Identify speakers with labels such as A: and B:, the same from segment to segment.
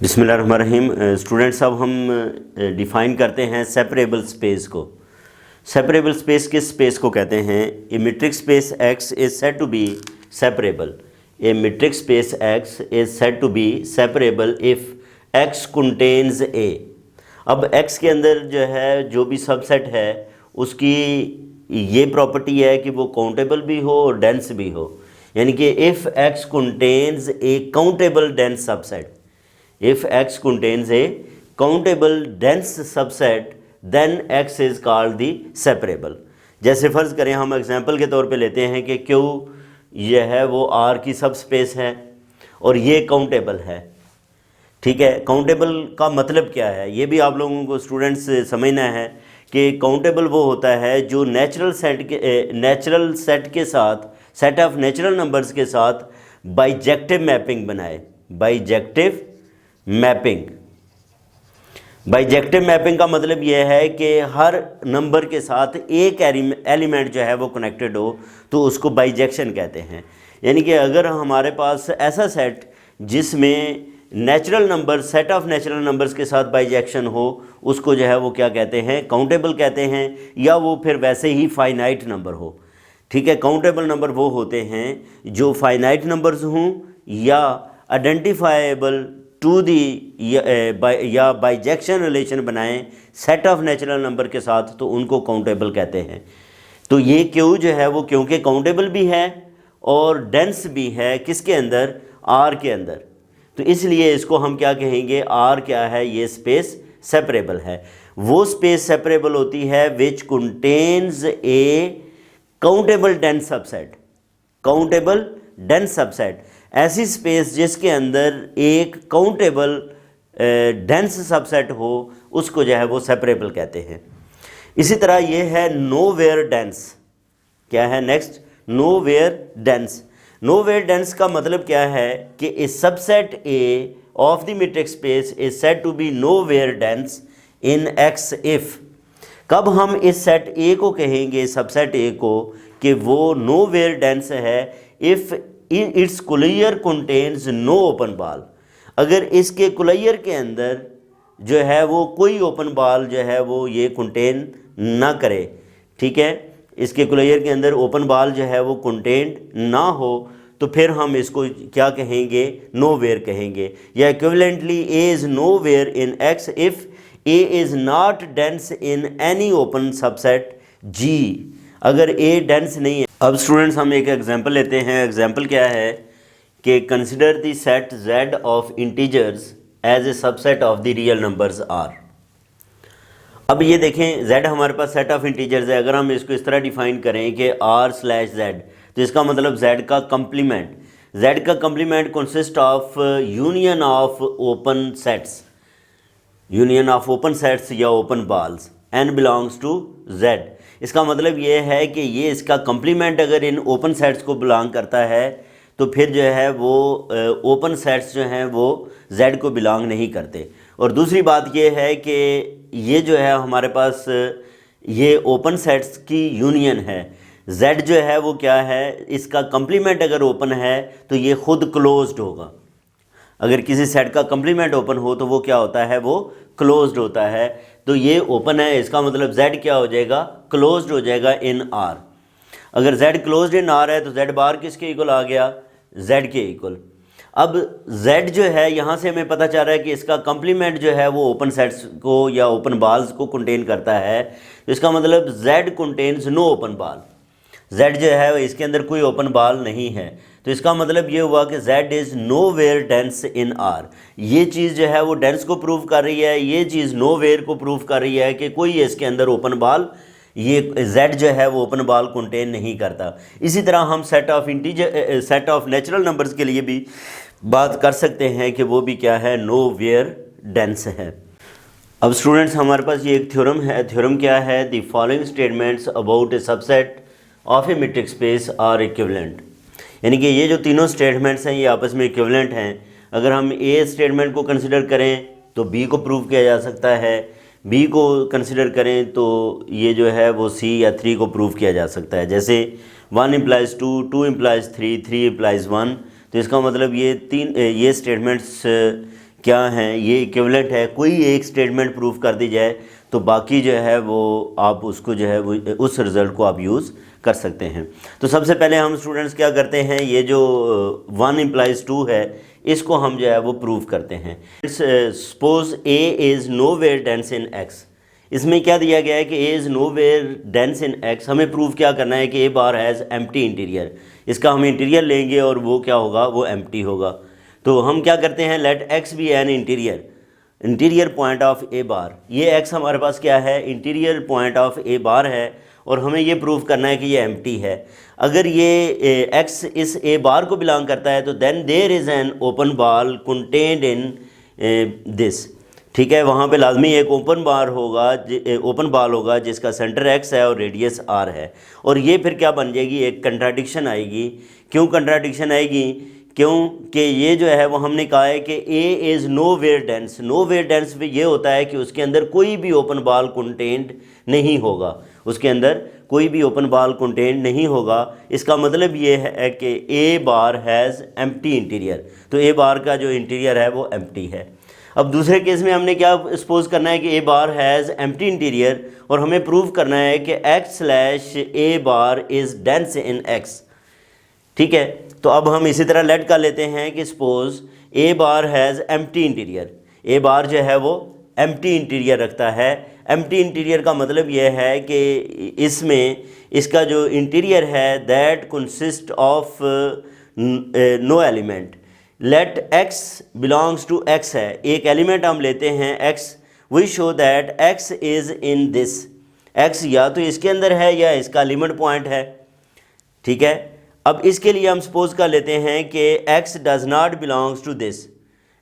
A: बिस्मिल्लाहिर्रहमानिर्रहीम। स्टूडेंट्स, अब हम डिफ़ाइन करते हैं सेपरेबल स्पेस को। सेपरेबल स्पेस किस स्पेस को कहते हैं? A metric space X is said to be separable. A metric space X is said to be separable if X contains a. अब एक्स के अंदर जो है जो भी सबसेट है उसकी ये प्रॉपर्टी है कि वो काउंटेबल भी हो और डेंस भी हो, यानी कि if X contains A countable dense subset, if x contains a countable dense subset then x is called the separable। जैसे फ़र्ज़ करें हम एग्जांपल के तौर पे लेते हैं कि Q ये है वो R की सब स्पेस है और ये काउंटेबल है। ठीक है, काउंटेबल का मतलब क्या है ये भी आप लोगों को स्टूडेंट्स समझना है कि काउंटेबल वो होता है जो नेचुरल सेट के साथ, सेट ऑफ नेचुरल नंबर्स के साथ बाइजेक्टिव मैपिंग बनाए। बाइजेक्टिव मैपिंग का मतलब यह है कि हर नंबर के साथ एक एलिमेंट जो है वो कनेक्टेड हो तो उसको बाइजेक्शन कहते हैं। यानी कि अगर हमारे पास ऐसा सेट जिसमें natural number, set of natural numbers के साथ बाइजेक्शन हो, उसको जो है वो क्या कहते हैं? काउंटेबल कहते हैं। या वो फिर वैसे ही फाइनाइट नंबर हो। ठीक है, काउंटेबल नंबर वो होते हैं जो फाइनाइट नंबर्स हों या आइडेंटिफाइबल टू दी या बाइजेक्शन रिलेशन बनाएं सेट ऑफ नेचुरल नंबर के साथ, तो उनको काउंटेबल कहते हैं। तो ये क्यों जो है वो क्योंकि काउंटेबल भी है और डेंस भी है किसके अंदर? आर के अंदर। तो इसलिए इसको हम क्या कहेंगे? आर क्या है? ये स्पेस सेपरेबल है। वो स्पेस सेपरेबल होती है which contains A countable dense subset. Countable dense subset ऐसी स्पेस जिसके अंदर एक काउंटेबल डेंस सबसेट हो, उसको जो है वो सेपरेबल कहते हैं। इसी तरह ये है नोवेयर डेंस। क्या है next? Nowhere dense. Nowhere dense का मतलब क्या है कि a subset A of the metric space is said to be nowhere dense in X if. कब हम इस सेट ए को कहेंगे, सबसेट ए को, कि वो नोवेयर डेंस है? If its closure contains no open ball. अगर इसके कुलैयर के अंदर जो है वो कोई ओपन बॉल जो है वो ये कंटेन ना करे। ठीक है, इसके कुलैयर के अंदर ओपन बॉल जो है वो कंटेंट ना हो, तो फिर हम इसको क्या कहेंगे? नोवेयर कहेंगे। या equivalently A is nowhere in X if A is not dense in any open subset G. अगर ए डेंस नहीं है। अब स्टूडेंट्स हम एक एग्जांपल लेते हैं। एग्जांपल क्या है कि consider the set z of integers as a subset of the real numbers r। अब ये देखें z हमारे पास सेट ऑफ इंटीजर्स है। अगर हम इसको इस तरह डिफाइन करें कि r/z, तो इसका मतलब z का complement consist of union of open sets या open balls n belongs to z। इसका मतलब ये है कि ये इसका कंप्लीमेंट अगर इन ओपन सेट्स को बिलोंग करता है तो फिर जो है वो ओपन सेट्स जो हैं वो z को बिलोंग नहीं करते। और दूसरी बात ये है कि ये जो है हमारे पास ये ओपन सेट्स की यूनियन है। z जो है वो क्या है? इसका कंप्लीमेंट अगर ओपन है तो ये खुद क्लोज्ड होगा। अगर किसी सेट का कंप्लीमेंट ओपन हो तो वो क्या होता है? वो क्लोज्ड होता है। तो ये ओपन है, इसका मतलब z क्या हो जाएगा? क्लोज्ड हो जाएगा इन r। अगर z क्लोज्ड इन r है तो z बार किसके इक्वल आ गया? z के इक्वल। अब z जो है यहाँ से हमें पता चल रहा है कि इसका कंप्लीमेंट जो है वो ओपन सेट्स को या ओपन बॉल्स को कंटेन करता है। तो इसका मतलब z contains no open ball. z जो है इसके अंदर कोई ओपन बॉल नहीं है। तो इसका मतलब ये हुआ कि z is nowhere dense in r। ये चीज़ जो है वो डेंस को प्रूव कर रही है, ये चीज़ नोवेयर को प्रूव कर रही है कि कोई इसके अंदर ओपन बॉल, ये z जो है वो ओपन बॉल कंटेन नहीं करता। इसी तरह हम सेट ऑफ नेचुरल नंबर्स के लिए भी बात कर सकते हैं कि वो भी क्या है? नोवेयर डेंस है। अब स्टूडेंट्स हमारे पास ये एक थ्योरम है। थ्योरम क्या है? The following statements about a subset of a metric space are equivalent. यानी कि ये जो तीनों स्टेटमेंट्स हैं ये आपस में इक्विवेलेंट हैं। अगर हम ए स्टेटमेंट को कंसिडर करें तो बी को प्रूव किया जा सकता है, बी को कंसिडर करें तो ये जो है वो सी या 3 को प्रूव किया जा सकता है। जैसे 1 implies 2, 2 implies 3, 3 implies 1। तो इसका मतलब ये स्टेटमेंट्स क्या हैं, ये इक्विवेलेंट है, कोई एक स्टेटमेंट प्रूव कर दी जाए तो बाकी जो है वो आप उसको जो है वो उस रिज़ल्ट को आप यूज़ कर सकते हैं। तो सबसे पहले हम स्टूडेंट्स क्या करते हैं, ये जो 1 implies 2 है इसको हम जो है वो प्रूव करते हैं। Suppose A is nowhere dense in X. इसमें क्या दिया गया है कि A is nowhere dense in X. हमें प्रूव क्या करना है कि A bar has empty interior. इसका हम इंटीरियर लेंगे और वो क्या होगा, वो एम्प्टी होगा। तो हम क्या करते हैं, let x be an interior point of A bar. ये एक्स हमारे पास क्या है, interior point of A bar है और हमें ये प्रूव करना है कि ये एम्प्टी है। अगर ये एक्स इस ए बार को बिलोंग करता है तो then there is an open ball contained in this. ठीक है, वहाँ पे लाजमी एक ओपन बॉल होगा जिसका सेंटर एक्स है और रेडियस आर है। और ये फिर क्या बन जाएगी, एक कंट्राडिक्शन आएगी। क्यों कंट्राडिक्शन आएगी, क्योंकि ये जो है वो हमने कहा है कि A is nowhere dense. Nowhere dense भी ये होता है कि उसके अंदर कोई भी ओपन बॉल कंटेंट नहीं होगा, उसके अंदर कोई भी ओपन बॉल कंटेंट नहीं होगा। इसका मतलब ये है कि A bar has empty interior. तो ए बार का जो इंटीरियर है वो एम्प्टी है। अब दूसरे केस में हमने क्या सपोज करना है कि A bar has empty interior और हमें प्रूव करना है कि x slash A bar is dense in x. ठीक है, तो अब हम इसी तरह लेट कर लेते हैं कि suppose A bar has empty interior. A bar जो है वो एम्प्टी इंटीरियर रखता है। एम्प्टी इंटीरियर का मतलब ये है कि इसमें इसका जो इंटीरियर है that consist of no element. Let X belongs to X है, एक एलिमेंट हम लेते हैं X. We show that X is in this. X या तो इसके अंदर है या इसका लिमिट पॉइंट है। ठीक है, अब इसके लिए हम सपोज कर लेते हैं कि x does not belongs to this.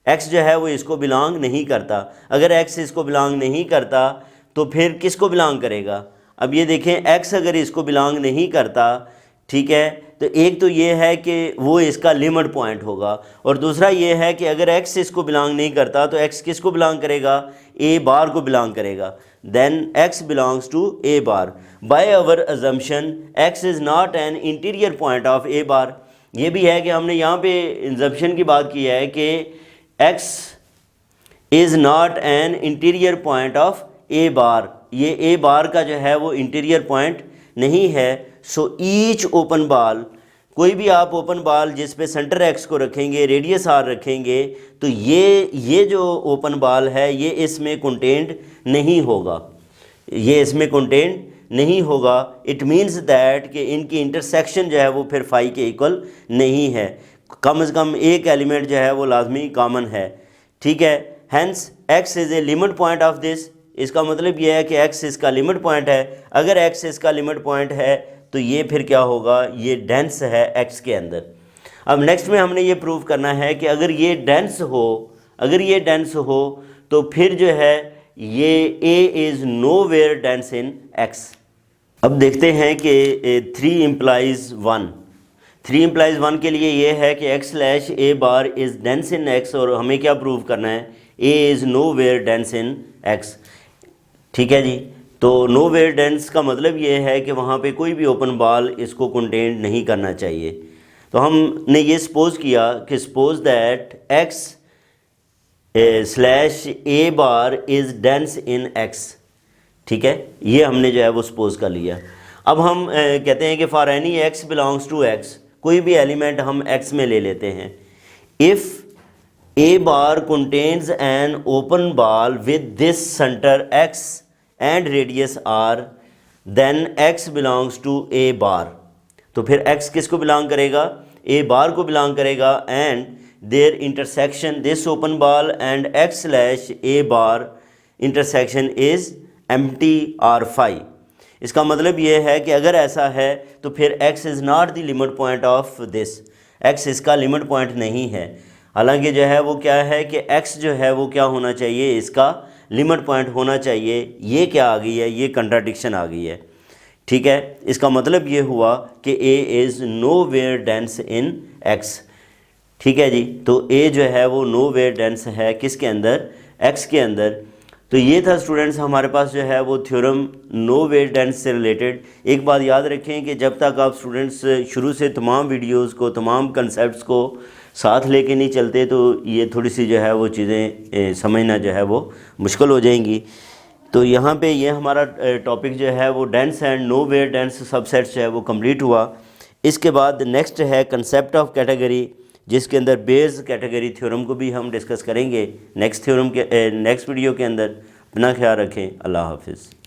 A: x जो है वो इसको बिलोंग नहीं करता। अगर x इसको बिलोंग नहीं करता तो फिर किसको बिलोंग करेगा। अब ये देखें, x अगर इसको बिलोंग नहीं करता, ठीक है, तो एक तो ये है कि वो इसका लिमिट पॉइंट होगा और दूसरा ये है कि अगर x इसको बिलोंग नहीं करता तो x किसको बिलोंग करेगा, a बार को बिलोंग करेगा। then x belongs to a bar. By our assumption x is not an interior point of a bar. ये भी है कि हमने यहाँ पे assumption की बात की है कि x is not an interior point of a bar. ये a bar का जो है वो interior point नहीं है। so each open ball, कोई भी आप ओपन बॉल जिस पे सेंटर एक्स को रखेंगे, रेडियस आर रखेंगे, तो ये जो ओपन बॉल है ये इसमें कंटेंट नहीं होगा, ये इसमें कंटेंट नहीं होगा। इट मीन्स दैट कि इनकी इंटरसेक्शन जो है वो फिर फाई के इक्वल नहीं है। कम से कम एक एलिमेंट जो है वो लाजमी कॉमन है। ठीक है, hence X is a limit point of this. इसका मतलब ये है कि एक्स इसका लिमिट पॉइंट है। अगर एक्स इसका लिमिट पॉइंट है तो ये फिर क्या होगा, ये डेंस है एक्स के अंदर। अब नेक्स्ट में हमने ये प्रूव करना है कि अगर ये डेंस हो तो फिर जो है ये a is nowhere dense in x। अब देखते हैं कि 3 implies 1। 3 implies 1 के लिए ये है कि x slash a bar is dense in x और हमें क्या प्रूव करना है, a is nowhere dense in x। ठीक है जी, तो नो वेयर डेंस का मतलब ये है कि वहाँ पे कोई भी ओपन बॉल इसको कंटेन नहीं करना चाहिए। तो हमने ये सपोज किया कि suppose that x slash a bar is dense in x। ठीक है, ये हमने जो है वो सपोज कर लिया। अब हम कहते हैं कि for any x belongs to x, कोई भी एलिमेंट हम x में ले लेते हैं। If a bar contains an open ball with this centre x and radius r, then x belongs to a bar. तो फिर x किसको बिलोंग करेगा, a बार को बिलोंग करेगा। And their intersection this open ball and x slash a bar intersection is empty or phi. इसका मतलब ये है कि अगर ऐसा है तो फिर x is not the limit point of this. x इसका लिमिट पॉइंट नहीं है। हालांकि जो है वो क्या है कि x जो है वो क्या होना चाहिए, इसका लिमिट पॉइंट होना चाहिए। ये क्या आ गई है, ये कंट्राडिक्शन आ गई है। ठीक है, इसका मतलब ये हुआ कि a is nowhere dense in x। ठीक है जी, तो a जो है वो नो वेयर डेंस है किसके अंदर, x के अंदर। तो ये था स्टूडेंट्स हमारे पास जो है वो थ्योरम नो वेयर डेंस से रिलेटेड। एक बात याद रखें कि जब तक आप स्टूडेंट्स शुरू से तमाम वीडियोस को, तमाम कंसेप्ट्स को साथ लेके नहीं चलते तो ये थोड़ी सी जो है वो चीज़ें समझना जो है वो मुश्किल हो जाएंगी। तो यहाँ पे ये हमारा टॉपिक जो है वो dense and nowhere dense subsets जो है वो कंप्लीट हुआ। इसके बाद नेक्स्ट है कंसेप्ट ऑफ कैटेगरी, जिसके अंदर बेयर्स कैटेगरी थ्योरम को भी हम डिस्कस करेंगे नेक्स्ट वीडियो के अंदर। अपना ख्याल रखें। अल्लाह हाफिज़।